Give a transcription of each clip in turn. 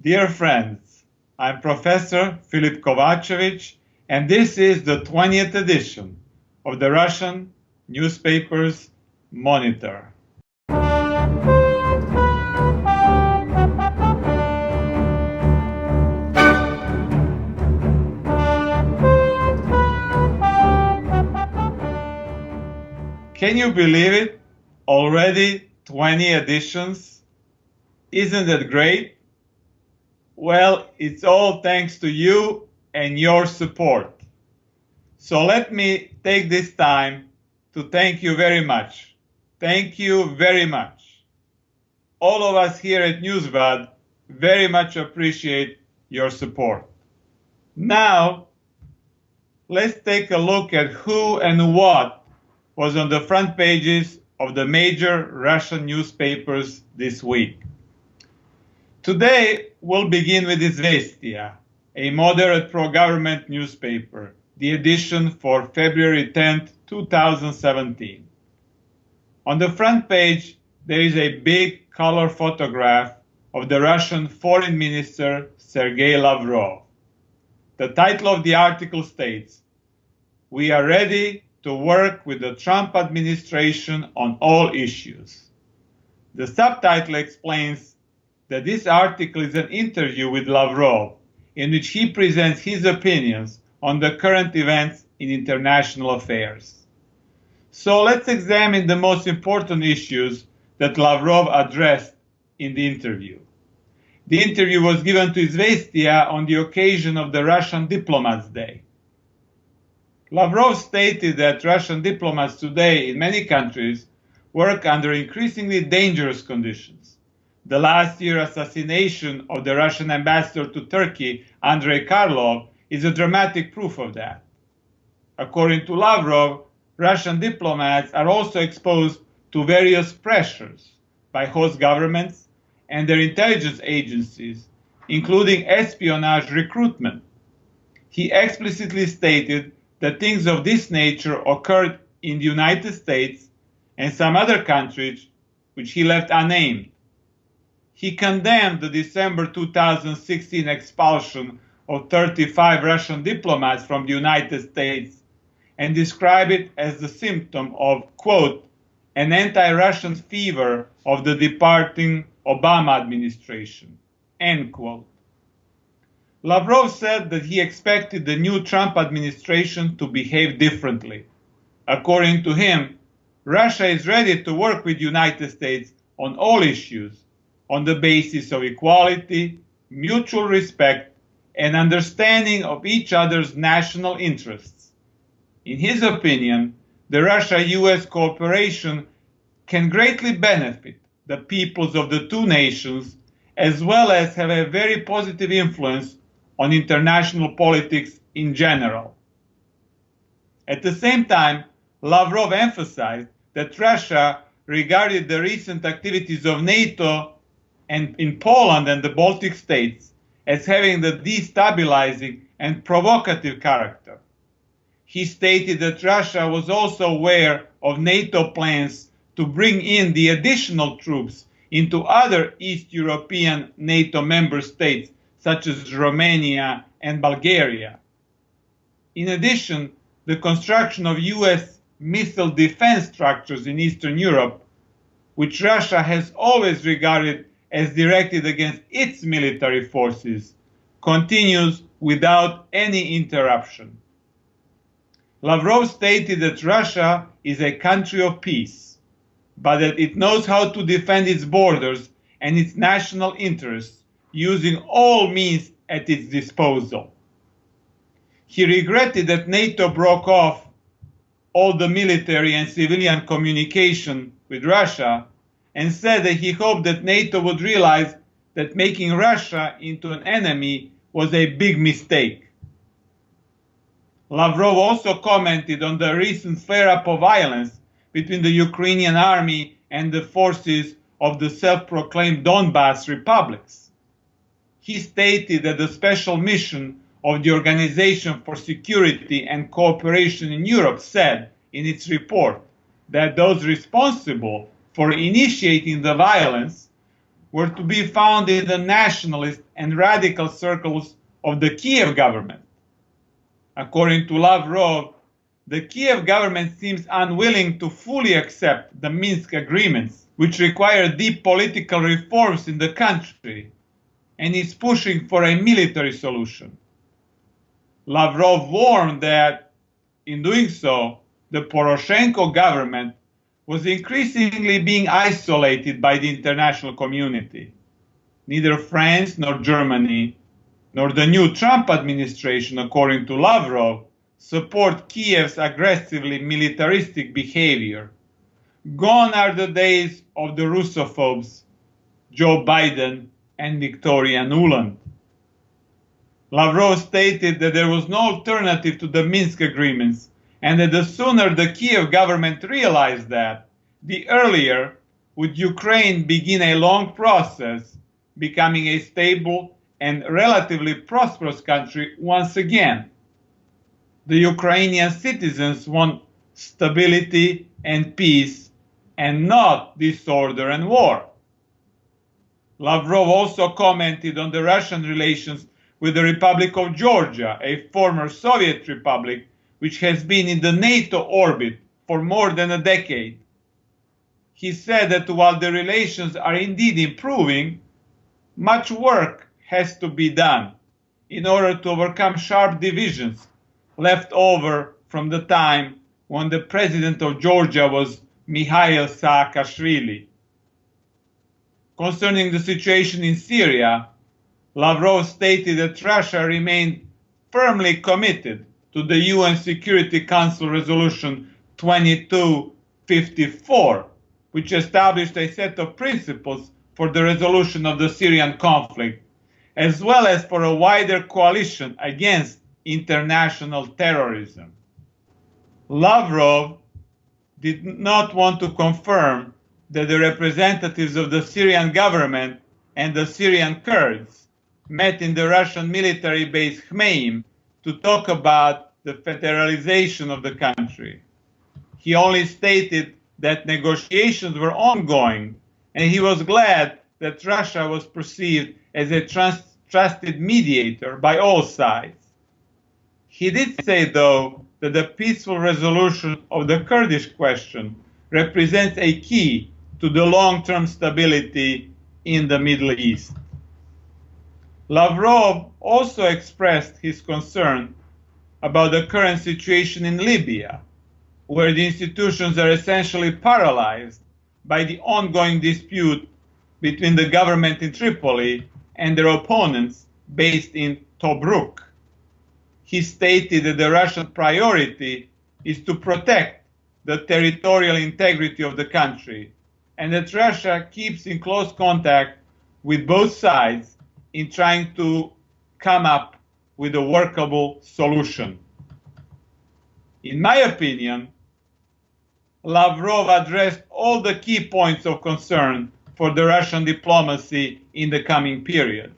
Dear friends, I'm Professor Filip Kovacevic, and this is the 20th edition of the Russian newspaper's Monitor. Can you believe it? Already 20 editions? Isn't that great? Well, it's all thanks to you and your support. So let me take this time to thank you very much. Thank you very much. All of us here at Newsbud very much appreciate your support. Now, let's take a look at who and what was on the front pages of the major Russian newspapers this week. Today, we'll begin with Izvestia, a moderate pro-government newspaper, the edition for February 10, 2017. On the front page, there is a big color photograph of the Russian Foreign Minister Sergey Lavrov. The title of the article states, "We are ready to work with the Trump administration on all issues." The subtitle explains that this article is an interview with Lavrov in which he presents his opinions on the current events in international affairs. So let's examine the most important issues that Lavrov addressed in the interview. The interview was given to Izvestia on the occasion of the Russian Diplomats' Day. Lavrov stated that Russian diplomats today in many countries work under increasingly dangerous conditions. The last year assassination of the Russian ambassador to Turkey, Andrei Karlov, is a dramatic proof of that. According to Lavrov, Russian diplomats are also exposed to various pressures by host governments and their intelligence agencies, including espionage recruitment. He explicitly stated that things of this nature occurred in the United States and some other countries which he left unnamed. He condemned the December 2016 expulsion of 35 Russian diplomats from the United States and described it as the symptom of, quote, an anti-Russian fever of the departing Obama administration, end quote. Lavrov said that he expected the new Trump administration to behave differently. According to him, Russia is ready to work with the United States on all issues on the basis of equality, mutual respect, and understanding of each other's national interests. In his opinion, the Russia-US cooperation can greatly benefit the peoples of the two nations, as well as have a very positive influence on international politics in general. At the same time, Lavrov emphasized that Russia regarded the recent activities of NATO and in Poland and the Baltic states as having the destabilizing and provocative character. He stated that Russia was also aware of NATO plans to bring in the additional troops into other East European NATO member states such as Romania and Bulgaria. In addition, the construction of US missile defense structures in Eastern Europe, which Russia has always regarded as directed against its military forces, continues without any interruption. Lavrov stated that Russia is a country of peace, but that it knows how to defend its borders and its national interests using all means at its disposal. He regretted that NATO broke off all the military and civilian communication with Russia and said that he hoped that NATO would realize that making Russia into an enemy was a big mistake. Lavrov also commented on the recent flare-up of violence between the Ukrainian army and the forces of the self-proclaimed Donbas republics. He stated that the special mission of the Organization for Security and Cooperation in Europe said in its report that those responsible for initiating the violence were to be found in the nationalist and radical circles of the Kiev government. According to Lavrov, the Kiev government seems unwilling to fully accept the Minsk agreements, which require deep political reforms in the country, and is pushing for a military solution. Lavrov warned that, in doing so, the Poroshenko government was increasingly being isolated by the international community. Neither France nor Germany, nor the new Trump administration, according to Lavrov, support Kiev's aggressively militaristic behavior. Gone are the days of the Russophobes, Joe Biden and Victoria Nuland. Lavrov stated that there was no alternative to the Minsk agreements, and that the sooner the Kiev government realized that, the earlier would Ukraine begin a long process, becoming a stable and relatively prosperous country once again. The Ukrainian citizens want stability and peace, and not disorder and war. Lavrov also commented on the Russian relations with the Republic of Georgia, a former Soviet republic which has been in the NATO orbit for more than a decade. He said that while the relations are indeed improving, much work has to be done in order to overcome sharp divisions left over from the time when the president of Georgia was Mikhail Saakashvili. Concerning the situation in Syria, Lavrov stated that Russia remained firmly committed to the UN Security Council Resolution 2254, which established a set of principles for the resolution of the Syrian conflict, as well as for a wider coalition against international terrorism. Lavrov did not want to confirm that the representatives of the Syrian government and the Syrian Kurds met in the Russian military base Khmeim to talk about the federalization of the country. He only stated that negotiations were ongoing, and he was glad that Russia was perceived as a trusted mediator by all sides. He did say, though, that the peaceful resolution of the Kurdish question represents a key to the long-term stability in the Middle East. Lavrov also expressed his concern about the current situation in Libya, where the institutions are essentially paralyzed by the ongoing dispute between the government in Tripoli and their opponents based in Tobruk. He stated that the Russian priority is to protect the territorial integrity of the country, and that Russia keeps in close contact with both sides in trying to come up with a workable solution. In my opinion, Lavrov addressed all the key points of concern for the Russian diplomacy in the coming period.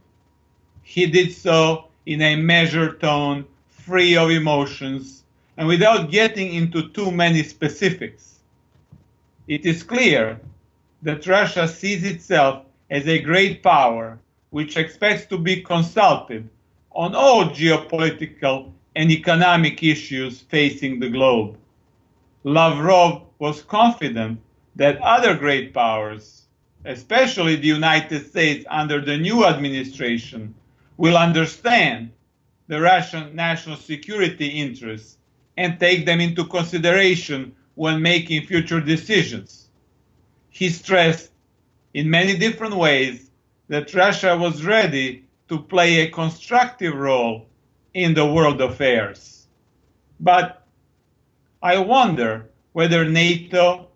He did so in a measured tone, free of emotions, and without getting into too many specifics. It is clear that Russia sees itself as a great power which expects to be consulted on all geopolitical and economic issues facing the globe. Lavrov was confident that other great powers, especially the United States under the new administration, will understand the Russian national security interests and take them into consideration when making future decisions. He stressed in many different ways that Russia was ready to play a constructive role in the world affairs. But I wonder whether NATO,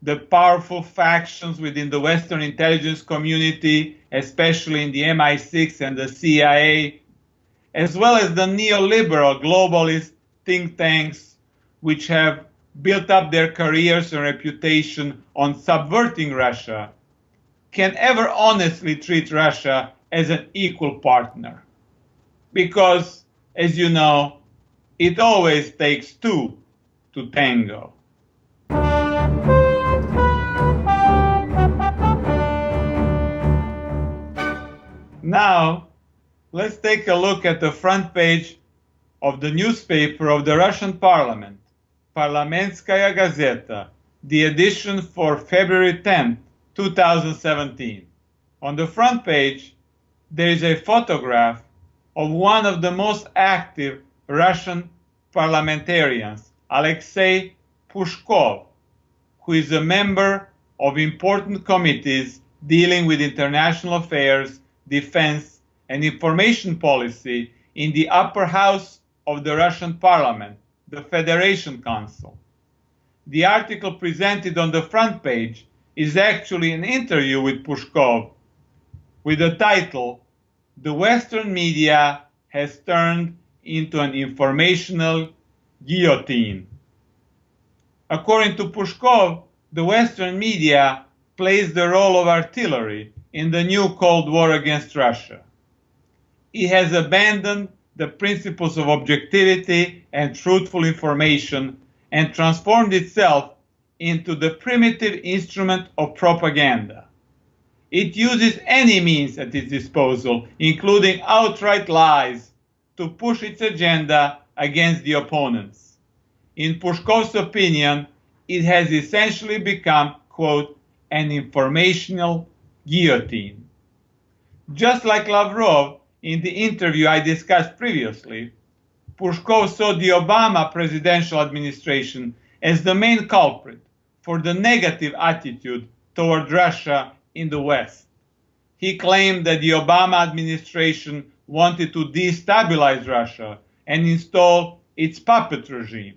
the powerful factions within the Western intelligence community, especially in the MI6 and the CIA, as well as the neoliberal globalist think tanks, which have built up their careers and reputation on subverting Russia, can ever honestly treat Russia as an equal partner. Because, as you know, it always takes two to tango. Now, let's take a look at the front page of the newspaper of the Russian parliament, Parlamentskaya Gazeta, the edition for February 10, 2017. On the front page, there is a photograph of one of the most active Russian parliamentarians, Aleksey Pushkov, who is a member of important committees dealing with international affairs, defense, and information policy in the upper house of the Russian parliament, the Federation Council. The article presented on the front page is actually an interview with Pushkov with the title, "The Western Media Has Turned into an Informational Guillotine." According to Pushkov, the Western media plays the role of artillery in the new Cold War against Russia. It has abandoned the principles of objectivity and truthful information and transformed itself into the primitive instrument of propaganda. It uses any means at its disposal, including outright lies, to push its agenda against the opponents. In Pushkov's opinion, it has essentially become, quote, an informational guillotine. Just like Lavrov in the interview I discussed previously, Pushkov saw the Obama presidential administration as the main culprit for the negative attitude toward Russia in the West. He claimed that the Obama administration wanted to destabilize Russia and install its puppet regime.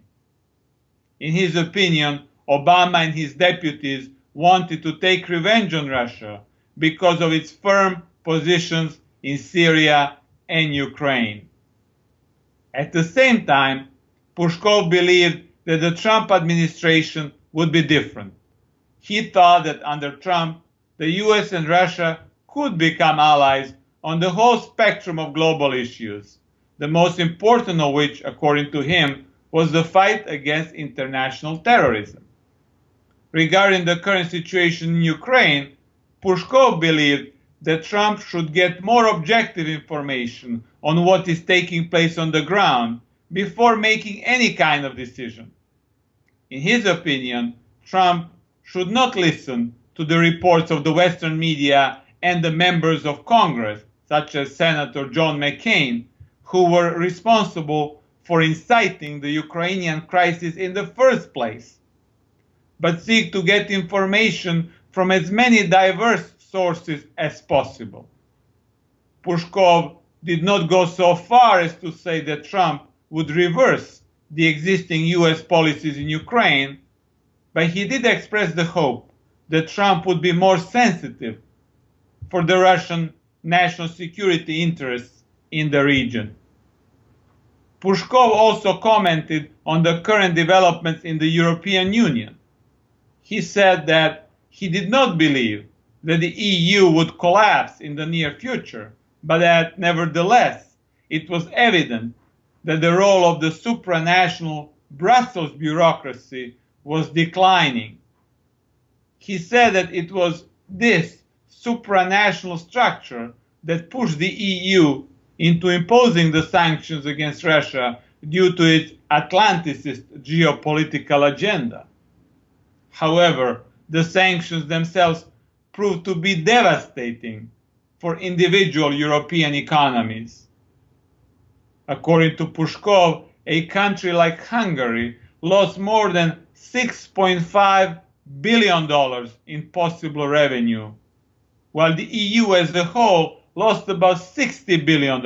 In his opinion, Obama and his deputies wanted to take revenge on Russia because of its firm positions in Syria and Ukraine. At the same time, Pushkov believed that the Trump administration would be different. He thought that under Trump, the US and Russia could become allies on the whole spectrum of global issues, the most important of which, according to him, was the fight against international terrorism. Regarding the current situation in Ukraine, Pushkov believed that Trump should get more objective information on what is taking place on the ground before making any kind of decision. In his opinion, Trump should not listen to the reports of the Western media and the members of Congress, such as Senator John McCain, who were responsible for inciting the Ukrainian crisis in the first place, but seek to get information from as many diverse sources as possible. Pushkov did not go so far as to say that Trump would reverse the existing US policies in Ukraine, but he did express the hope that Trump would be more sensitive for the Russian national security interests in the region. Pushkov also commented on the current developments in the European Union. He said that he did not believe that the EU would collapse in the near future, but that nevertheless it was evident that the role of the supranational Brussels bureaucracy was declining. He said that it was this supranational structure that pushed the EU into imposing the sanctions against Russia due to its Atlanticist geopolitical agenda. However, the sanctions themselves proved to be devastating for individual European economies. According to Pushkov, a country like Hungary lost more than $6.5 billion in possible revenue, while the EU as a whole lost about $60 billion.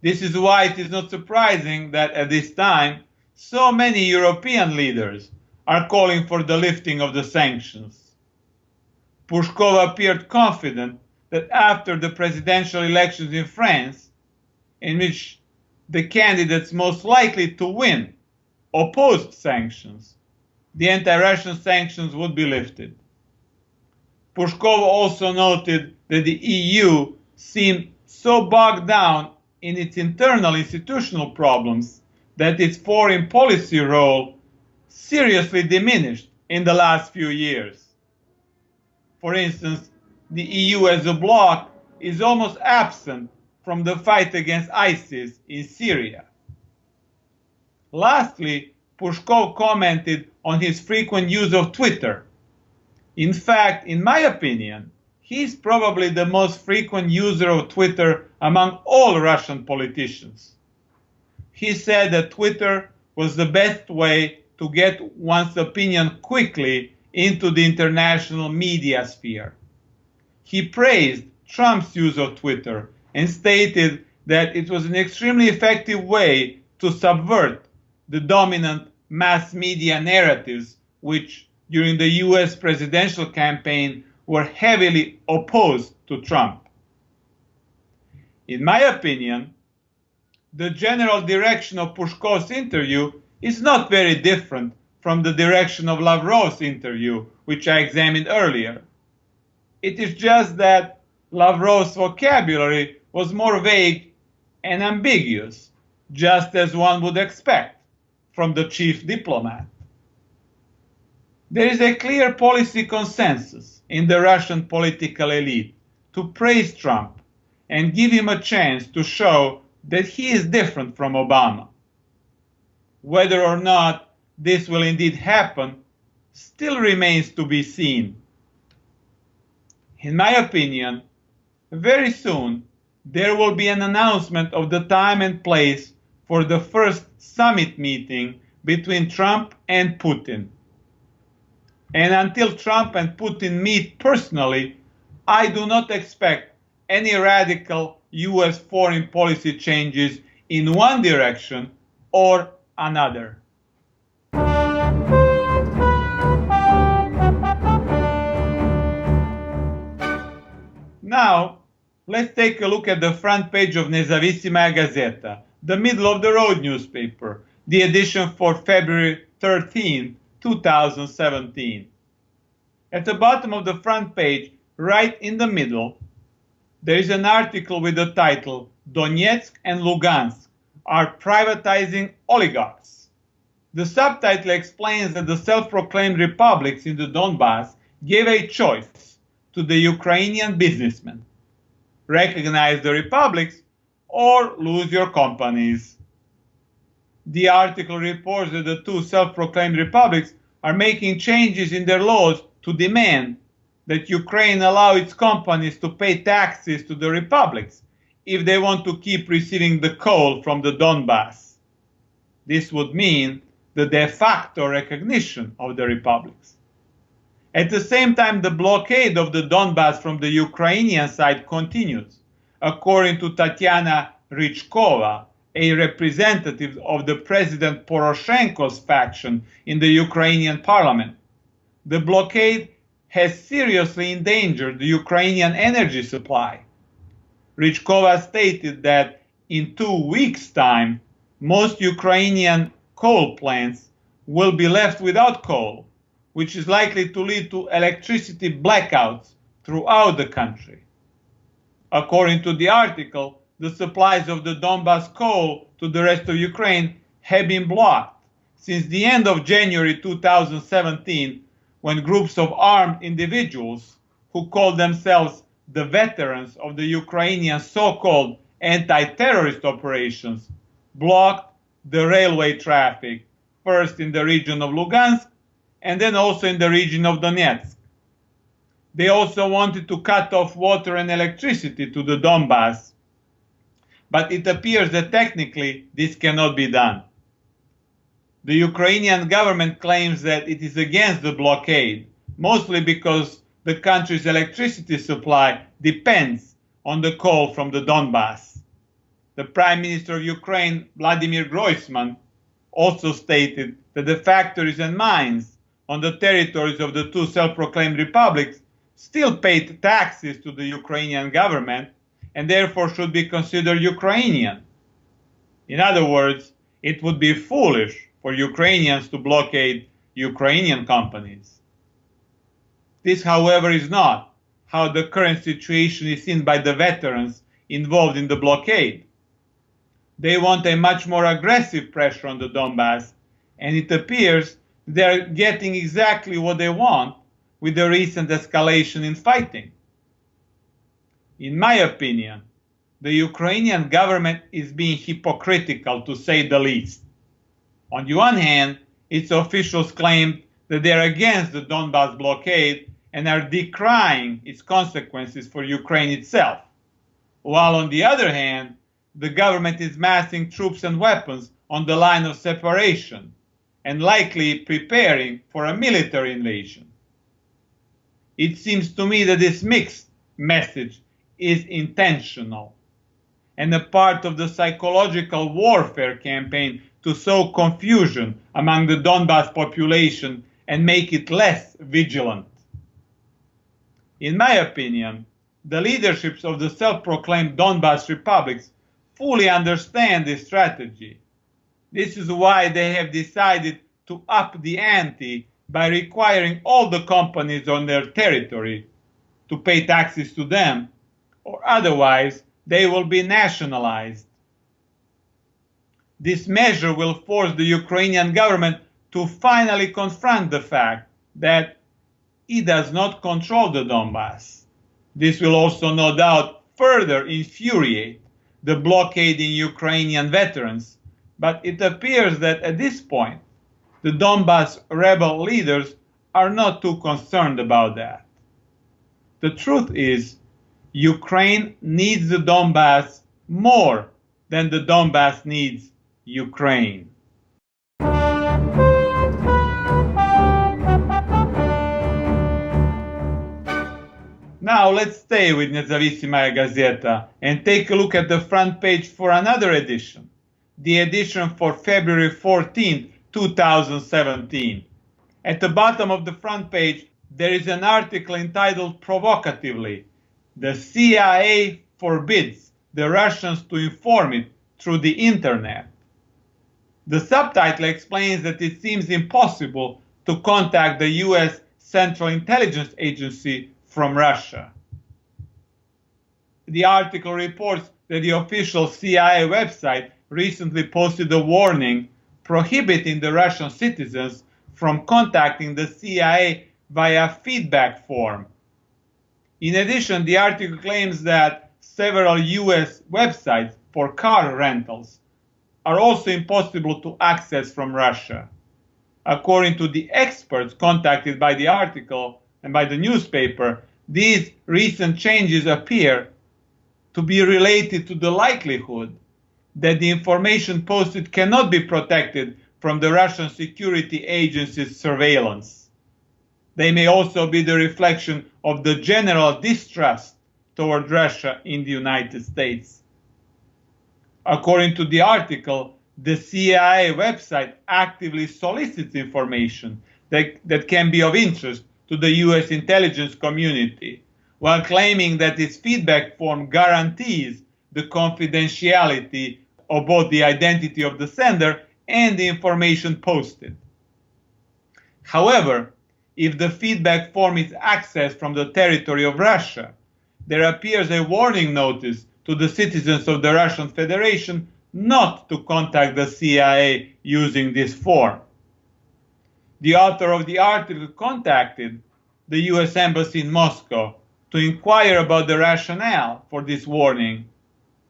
This is why it is not surprising that at this time, so many European leaders are calling for the lifting of the sanctions. Pushkov appeared confident that after the presidential elections in France, in which the candidates most likely to win opposed sanctions, the anti-Russian sanctions would be lifted. Pushkov also noted that the EU seemed so bogged down in its internal institutional problems that its foreign policy role seriously diminished in the last few years. For instance, the EU as a bloc is almost absent from the fight against ISIS in Syria. Lastly, Pushkov commented on his frequent use of Twitter. In fact, in my opinion, he's probably the most frequent user of Twitter among all Russian politicians. He said that Twitter was the best way to get one's opinion quickly into the international media sphere. He praised Trump's use of Twitter and stated that it was an extremely effective way to subvert the dominant mass media narratives which, during the US presidential campaign, were heavily opposed to Trump. In my opinion, the general direction of Pushkov's interview is not very different from the direction of Lavrov's interview, which I examined earlier. It is just that Lavrov's vocabulary was more vague and ambiguous, just as one would expect from the chief diplomat. There is a clear policy consensus in the Russian political elite to praise Trump and give him a chance to show that he is different from Obama. Whether or not this will indeed happen still remains to be seen. In my opinion, very soon there will be an announcement of the time and place for the first summit meeting between Trump and Putin. And until Trump and Putin meet personally, I do not expect any radical US foreign policy changes in one direction or another. Now, let's take a look at the front page of Nezavisimaya Gazeta, the middle-of-the-road newspaper, the edition for February 13, 2017. At the bottom of the front page, right in the middle, there is an article with the title, Donetsk and Lugansk are privatizing oligarchs. The subtitle explains that the self-proclaimed republics in the Donbas gave a choice to the Ukrainian businessmen. Recognize the republics or lose your companies. The article reports that the two self-proclaimed republics are making changes in their laws to demand that Ukraine allow its companies to pay taxes to the republics if they want to keep receiving the coal from the Donbas. This would mean the de facto recognition of the republics. At the same time, the blockade of the Donbas from the Ukrainian side continues, according to Tatiana Rychkova, a representative of the President Poroshenko's faction in the Ukrainian parliament. The blockade has seriously endangered the Ukrainian energy supply. Rychkova stated that in 2 weeks' time, most Ukrainian coal plants will be left without coal, which is likely to lead to electricity blackouts throughout the country. According to the article, the supplies of the Donbas coal to the rest of Ukraine have been blocked since the end of January 2017, when groups of armed individuals who call themselves the veterans of the Ukrainian so-called anti-terrorist operations blocked the railway traffic, first in the region of Lugansk and then also in the region of Donetsk. They also wanted to cut off water and electricity to the Donbas, but it appears that technically this cannot be done. The Ukrainian government claims that it is against the blockade, mostly because the country's electricity supply depends on the coal from the Donbas. The Prime Minister of Ukraine, Vladimir Groysman, also stated that the factories and mines on the territories of the two self-proclaimed republics still paid taxes to the Ukrainian government and therefore should be considered Ukrainian. In other words, it would be foolish for Ukrainians to blockade Ukrainian companies. This, however, is not how the current situation is seen by the veterans involved in the blockade. They want a much more aggressive pressure on the Donbas, and it appears they are getting exactly what they want with the recent escalation in fighting. In my opinion, the Ukrainian government is being hypocritical, to say the least. On the one hand, its officials claim that they are against the Donbas blockade and are decrying its consequences for Ukraine itself, while on the other hand, the government is massing troops and weapons on the line of separation and likely preparing for a military invasion. It seems to me that this mixed message is intentional and a part of the psychological warfare campaign to sow confusion among the Donbas population and make it less vigilant. In my opinion, the leaderships of the self-proclaimed Donbas republics fully understand this strategy. This is why they have decided to up the ante by requiring all the companies on their territory to pay taxes to them, or otherwise they will be nationalized. This measure will force the Ukrainian government to finally confront the fact that it does not control the Donbas. This will also no doubt further infuriate the blockading Ukrainian veterans, but it appears that at this point, the Donbas rebel leaders are not too concerned about that. The truth is, Ukraine needs the Donbas more than the Donbas needs Ukraine. Now let's stay with Nezavisimaya Gazeta and take a look at the front page for another edition, the edition for February 14, 2017. At the bottom of the front page, there is an article entitled provocatively, "The CIA forbids the Russians to inform it through the internet." The subtitle explains that it seems impossible to contact the US Central Intelligence Agency from Russia. The article reports that the official CIA website recently posted a warning prohibiting the Russian citizens from contacting the CIA via feedback form. In addition, the article claims that several US websites for car rentals are also impossible to access from Russia. According to the experts contacted by the article and by the newspaper, these recent changes appear to be related to the likelihood that the information posted cannot be protected from the Russian security agency's surveillance. They may also be the reflection of the general distrust toward Russia in the United States. According to the article, the CIA website actively solicits information that can be of interest to the US intelligence community, while claiming that its feedback form guarantees the confidentiality of both the identity of the sender and the information posted. However, if the feedback form is accessed from the territory of Russia, there appears a warning notice to the citizens of the Russian Federation not to contact the CIA using this form. The author of the article contacted the US Embassy in Moscow to inquire about the rationale for this warning,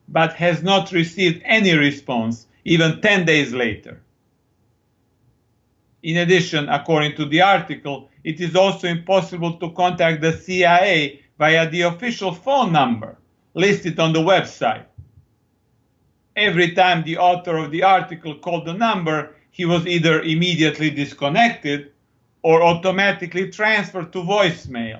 but has not received any response even 10 days later. In addition, according to the article, it is also impossible to contact the CIA via the official phone number listed on the website. Every time the author of the article called the number, he was either immediately disconnected or automatically transferred to voicemail.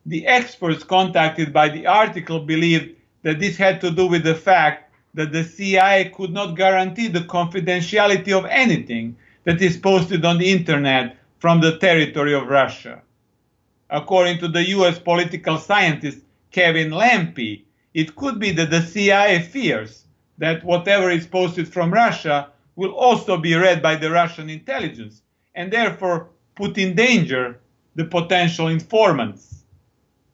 The experts contacted by the article believed that this had to do with the fact that the CIA could not guarantee the confidentiality of anything that is posted on the internet from the territory of Russia. According to the US political scientist Kevin Lampe, it could be that the CIA fears that whatever is posted from Russia will also be read by the Russian intelligence and therefore put in danger the potential informants.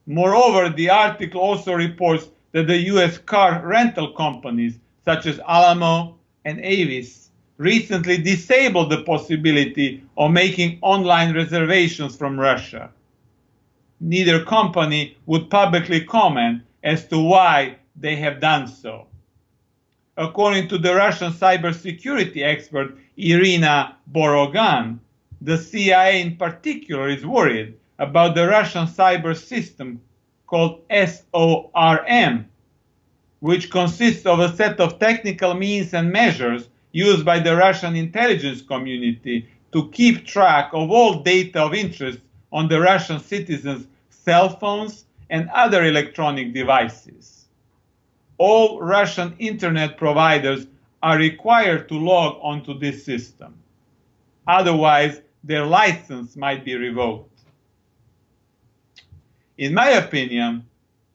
Moreover, the article also reports that the US car rental companies such as Alamo and Avis recently disabled the possibility of making online reservations from Russia. neither company would publicly comment as to why they have done so. According to the Russian cybersecurity expert Irina Borogan, the CIA in particular is worried about the Russian cyber system called SORM, which consists of a set of technical means and measures used by the Russian intelligence community to keep track of all data of interest on the Russian citizens' cell phones and other electronic devices. All Russian internet providers are required to log onto this system. Otherwise, their license might be revoked. In my opinion,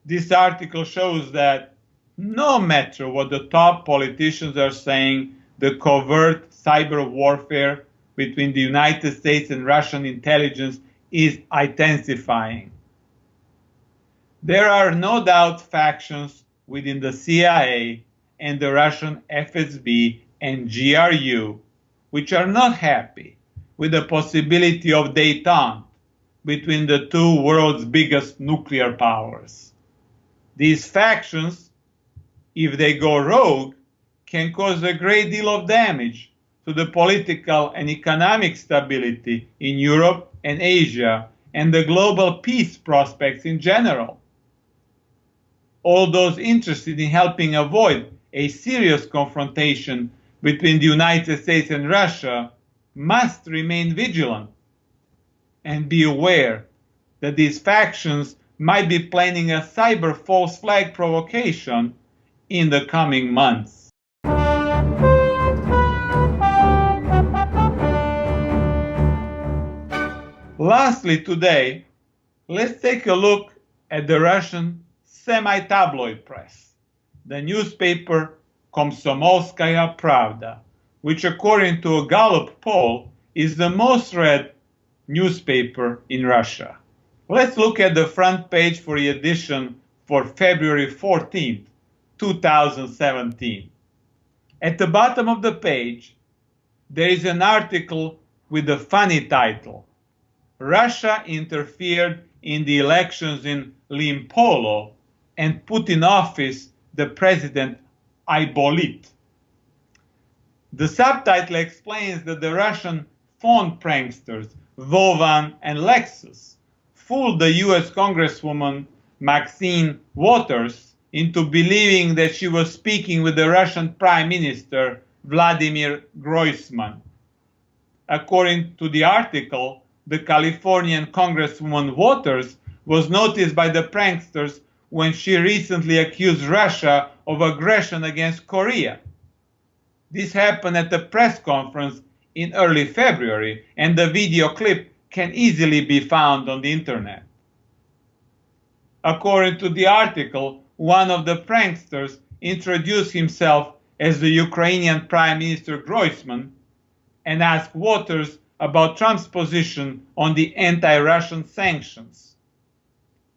this article shows that no matter what the top politicians are saying, the covert cyber warfare between the United States and Russian intelligence is intensifying. There are no doubt factions within the CIA and the Russian FSB and GRU which are not happy with the possibility of détente between the two world's biggest nuclear powers. These factions, if they go rogue, can cause a great deal of damage to the political and economic stability in Europe and Asia and the global peace prospects in general. All those interested in helping avoid a serious confrontation between the United States and Russia must remain vigilant and be aware that these factions might be planning a cyber false flag provocation in the coming months. Lastly today, let's take a look at the Russian semi-tabloid press, the newspaper Komsomolskaya Pravda, which according to a Gallup poll is the most read newspaper in Russia. Let's look at the front page for the edition for February 14th, 2017. At the bottom of the page, there is an article with a funny title, Russia interfered in the elections in Limpolo and put in office the president Aibolit. The subtitle explains that the Russian phone pranksters Vovan and Lexus fooled the US Congresswoman Maxine Waters into believing that she was speaking with the Russian Prime Minister Vladimir Groisman. According to the article, the Californian Congresswoman Waters was noticed by the pranksters when she recently accused Russia of aggression against Korea. This happened at a press conference in early February, and the video clip can easily be found on the internet. According to the article, one of the pranksters introduced himself as the Ukrainian Prime Minister Groisman and asked Waters about Trump's position on the anti-Russian sanctions.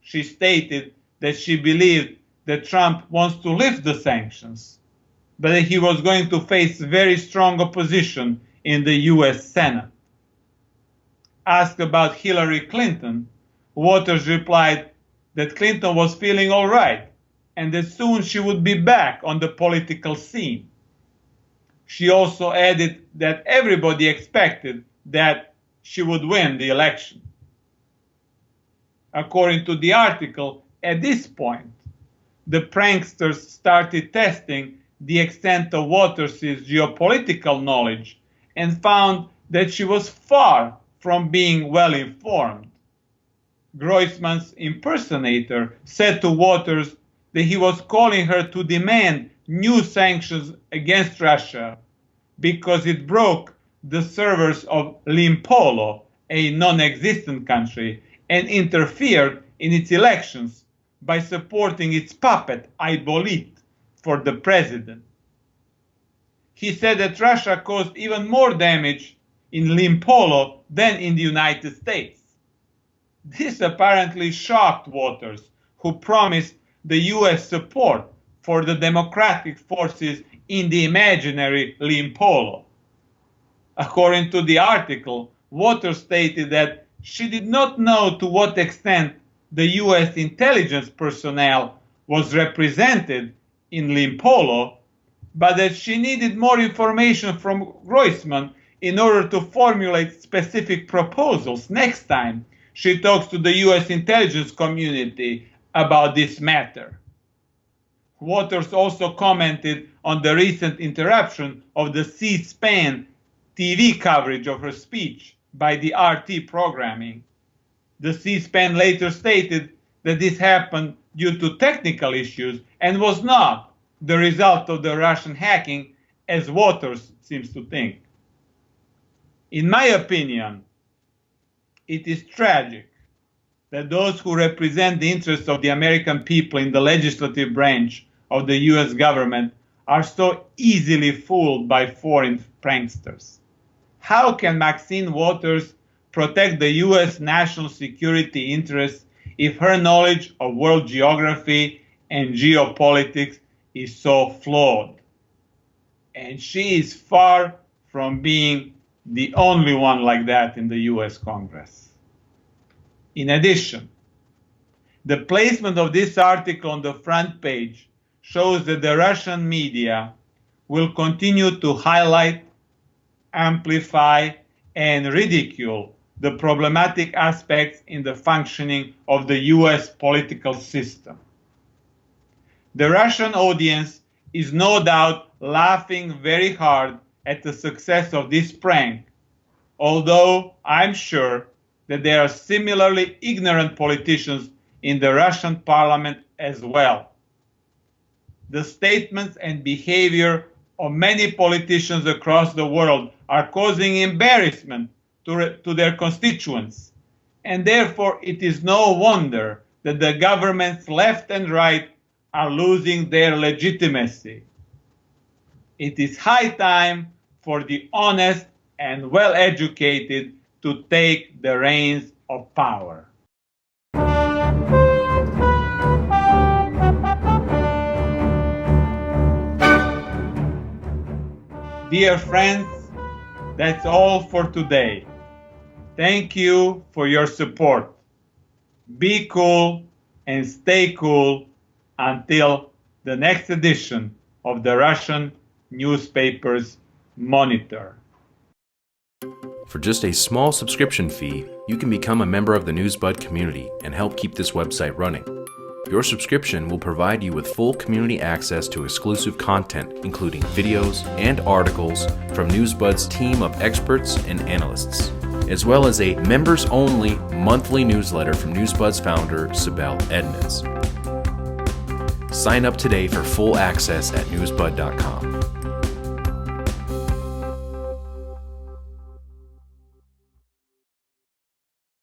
She stated that she believed that Trump wants to lift the sanctions, but that he was going to face very strong opposition in the US Senate. Asked about Hillary Clinton, Waters replied that Clinton was feeling all right and that soon she would be back on the political scene. She also added that everybody expected that she would win the election. According to the article, at this point, the pranksters started testing the extent of Waters' geopolitical knowledge and found that she was far from being well informed. Groisman's impersonator said to Waters that he was calling her to demand new sanctions against Russia because it broke the servers of Limpolo, a non-existent country, and interfered in its elections by supporting its puppet Aibolit for the president. He said that Russia caused even more damage in Limpolo than in the United States. This apparently shocked Waters, who promised the US support for the democratic forces in the imaginary Limpolo. According to the article, Waters stated that she did not know to what extent the US intelligence personnel was represented in Limpolo, but that she needed more information from Groisman in order to formulate specific proposals next time she talks to the US intelligence community about this matter. Waters also commented on the recent interruption of the C-SPAN TV coverage of her speech by the RT programming. The C-SPAN later stated that this happened due to technical issues and was not the result of the Russian hacking, as Waters seems to think. In my opinion, it is tragic that those who represent the interests of the American people in the legislative branch of the US government are so easily fooled by foreign pranksters. How can Maxine Waters protect the US national security interests if her knowledge of world geography and geopolitics is so flawed? And she is far from being the only one like that in the US Congress. In addition, the placement of this article on the front page shows that the Russian media will continue to highlight, amplify, and ridicule the problematic aspects in the functioning of the US political system. The Russian audience is no doubt laughing very hard at the success of this prank, although I'm sure that there are similarly ignorant politicians in the Russian parliament as well. The statements and behavior of many politicians across the world are causing embarrassment to their constituents, and therefore it is no wonder that the governments left and right are losing their legitimacy. It is high time for the honest and well-educated to take the reins of power. Dear friends, that's all for today. Thank you for your support. Be cool and stay cool until the next edition of the Russian newspaper's Monitor. For just a small subscription fee, you can become a member of the Newsbud community and help keep this website running. Your subscription will provide you with full community access to exclusive content, including videos and articles from Newsbud's team of experts and analysts, as well as a members-only monthly newsletter from Newsbud's founder, Sibel Edmonds. Sign up today for full access at newsbud.com.